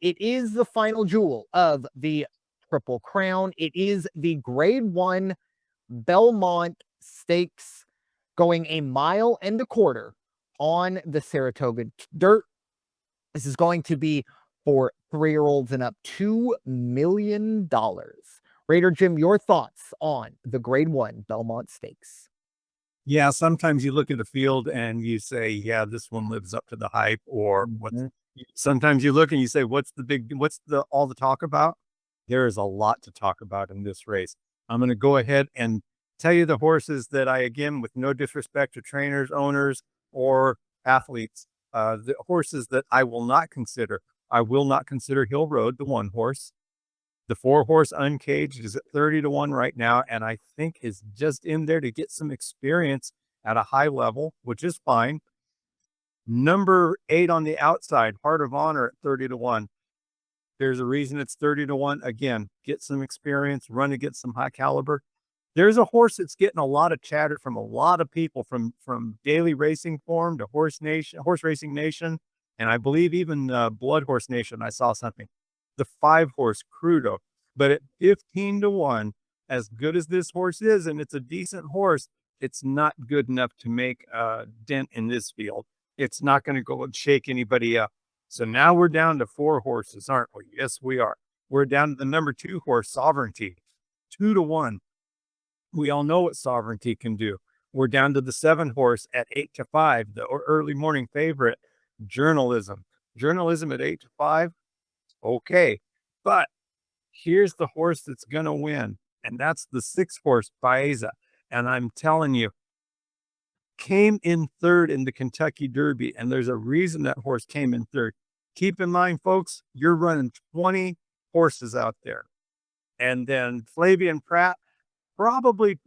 it is the final jewel of the Triple Crown. It is the Grade 1 Belmont Stakes, going 1.25 miles on the Saratoga dirt. This is going to be for 3-year-olds and up, $2 million. Raider Jim, your thoughts on the Grade 1 Belmont Stakes? Yeah, sometimes you look at the field and you say, yeah, this one lives up to the hype, or sometimes you look and you say, what's all the talk about? There is a lot to talk about in this race. I'm going to go ahead and tell you the horses that I, again, with no disrespect to trainers, owners, or athletes, the horses that I will not consider. I will not consider Hill Road, the 1 horse. The 4 horse Uncaged is at 30-1 right now, and I think is just in there to get some experience at a high level, which is fine. Number 8 on the outside, Heart of Honor at 30-1. There's a reason it's 30-1. Again, get some experience, run against some high caliber. There's a horse that's getting a lot of chatter from a lot of people, from Daily Racing Form to Horse Racing Nation, and I believe even Blood Horse Nation. I saw something. The 5 horse Crudo, but at 15-1, as good as this horse is, and it's a decent horse, it's not good enough to make a dent in this field. It's not going to go and shake anybody up. So now we're down to 4 horses, aren't we? Yes, we are. We're down to the number 2 horse, Sovereignty, 2-1. We all know what Sovereignty can do. We're down to the 7 horse at 8-5, the early morning favorite, Journalism. Journalism at 8-5. Okay, but here's the horse that's going to win, and that's the 6 horse, Biaz. And I'm telling you, came in 3rd in the Kentucky Derby, and there's a reason that horse came in 3rd. Keep in mind, folks, you're running 20 horses out there. And then Flavien Prat probably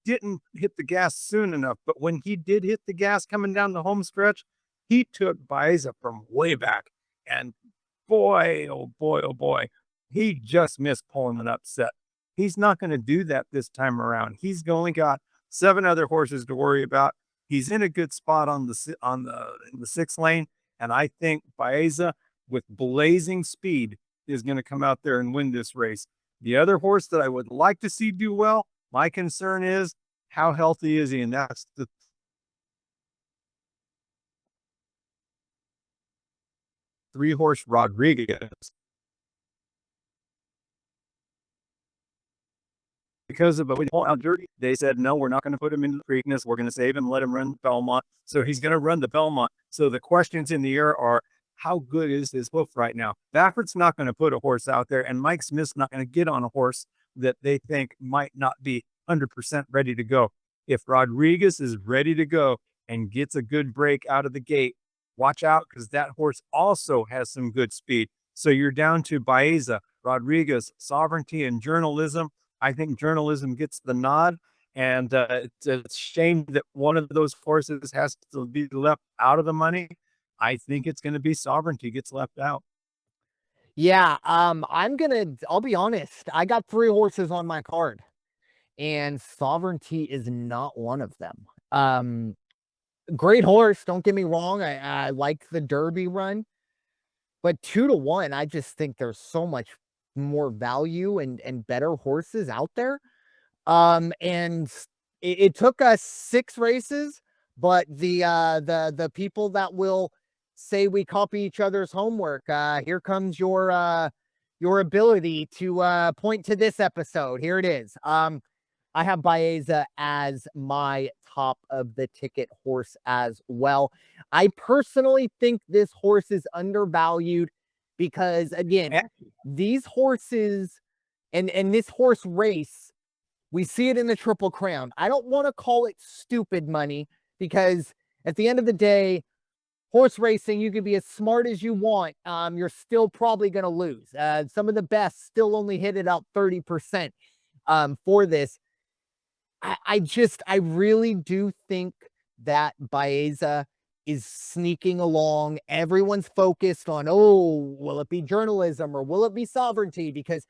didn't hit the gas soon enough, but when he did hit the gas coming down the home stretch, he took Biaz from way back. And boy, oh boy, oh boy, he just missed pulling an upset. He's not going to do that this time around. He's only got 7 other horses to worry about. He's in a good spot in the 6th lane, and I think Biaz, with blazing speed, is going to come out there and win this race. The other horse that I would like to see do well, my concern is, how healthy is he? And that's the 3 horse Rodriguez. Because of out dirty, they said, no, we're not going to put him into the Preakness. We're going to save him, let him run Belmont. So he's going to run the Belmont. So the questions in the air are, how good is his hoof right now? Baffert's not going to put a horse out there, and Mike Smith's not going to get on a horse that they think might not be 100% ready to go. If Rodriguez is ready to go and gets a good break out of the gate, watch out, because that horse also has some good speed. So you're down to Biaz, Rodriguez, Sovereignty, and Journalism. I think Journalism gets the nod, and it's a shame that one of those horses has to be left out of the money. I think it's going to be Sovereignty gets left out. Yeah, I'll be honest, I got 3 horses on my card, and Sovereignty is not one of them. Great horse, don't get me wrong, I like the Derby run, but 2-1, I just think there's so much more value and better horses out there. And it took us 6 races, but the people that will say we copy each other's homework, here comes your ability to point to this episode. Here it is. I have Biaz as my top of the ticket horse as well. I personally think this horse is undervalued because, again, these horses and this horse race, we see it in the Triple Crown. I don't want to call it stupid money because at the end of the day, horse racing, you can be as smart as you want. You're still probably going to lose. Some of the best still only hit it out 30% for this. I really do think that Biaz is sneaking along. Everyone's focused on, oh, will it be Journalism or will it be Sovereignty? Because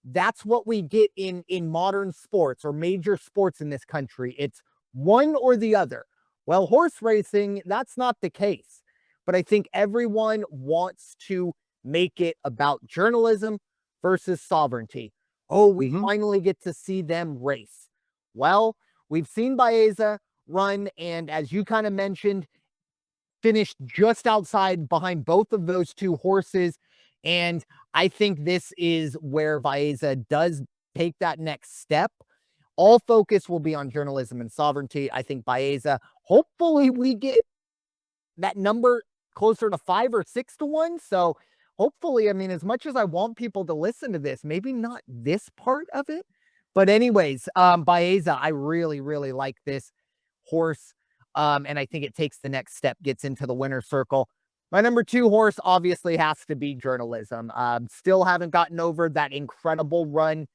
that's what we get in modern sports or major sports in this country. It's one or the other. Well, horse racing, that's not the case. But I think everyone wants to make it about journalism versus sovereignty. Oh, we Mhm. finally get to see them race. Well, we've seen Baeza run, and as you kind of mentioned, finished just outside behind both of those two horses. And I think this is where Baeza does take that next step. All focus will be on journalism and sovereignty. I think Baeza, hopefully, we get that number closer to 5 or 6 to 1. So hopefully, I mean, as much as I want people to listen to this, maybe not this part of it. But anyways, Baeza, I really, really like this horse. And I think it takes the next step, gets into the winner's circle. My number 2 horse obviously has to be journalism. Still haven't gotten over that incredible run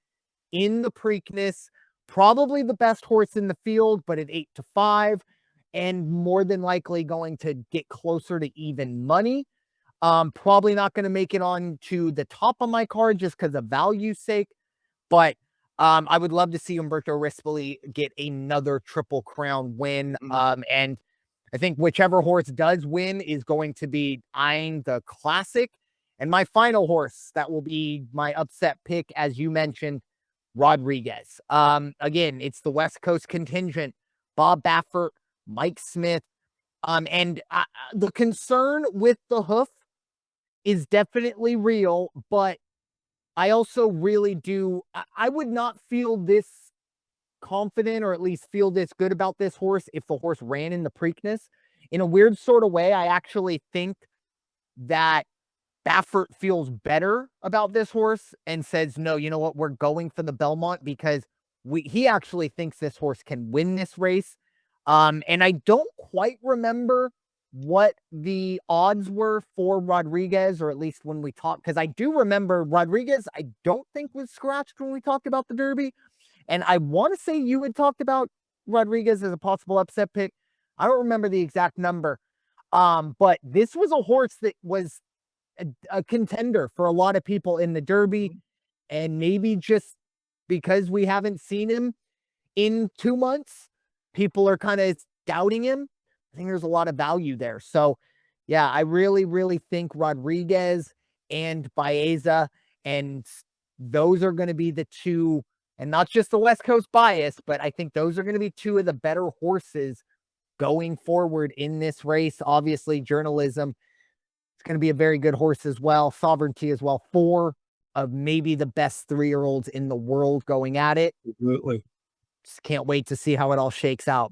in the Preakness. Probably the best horse in the field, but at 8 to 5, and more than likely going to get closer to even money. Probably not going to make it on to the top of my card just because of value's sake, but I would love to see Umberto Rispoli get another Triple Crown win. And I think whichever horse does win is going to be eyeing the Classic. And my final horse that will be my upset pick, as you mentioned, Rodriguez. Again, it's the West Coast Contingent, Bob Baffert, Mike Smith. And the concern with the hoof is definitely real, but I also really do. I would not feel this confident, or at least feel this good about this horse if the horse ran in the Preakness. In a weird sort of way, I actually think that Baffert feels better about this horse and says, no, you know what? We're going for the Belmont because he actually thinks this horse can win this race. And I don't quite remember what the odds were for Rodriguez, or at least when we talked, because I do remember Rodriguez, I don't think was scratched when we talked about the Derby. And I want to say you had talked about Rodriguez as a possible upset pick. I don't remember the exact number. But this was a horse that was a contender for a lot of people in the Derby. And maybe just because we haven't seen him in 2 months, people are kind of doubting him. I think there's a lot of value there. So, yeah, I really, really think Rodriguez and Baeza, and those are going to be the two, and not just the West Coast bias, but I think those are going to be two of the better horses going forward in this race. Obviously, journalism, it's going to be a very good horse as well. Sovereignty as well. 4 of maybe the best 3-year-olds in the world going at it. Absolutely. Just can't wait to see how it all shakes out.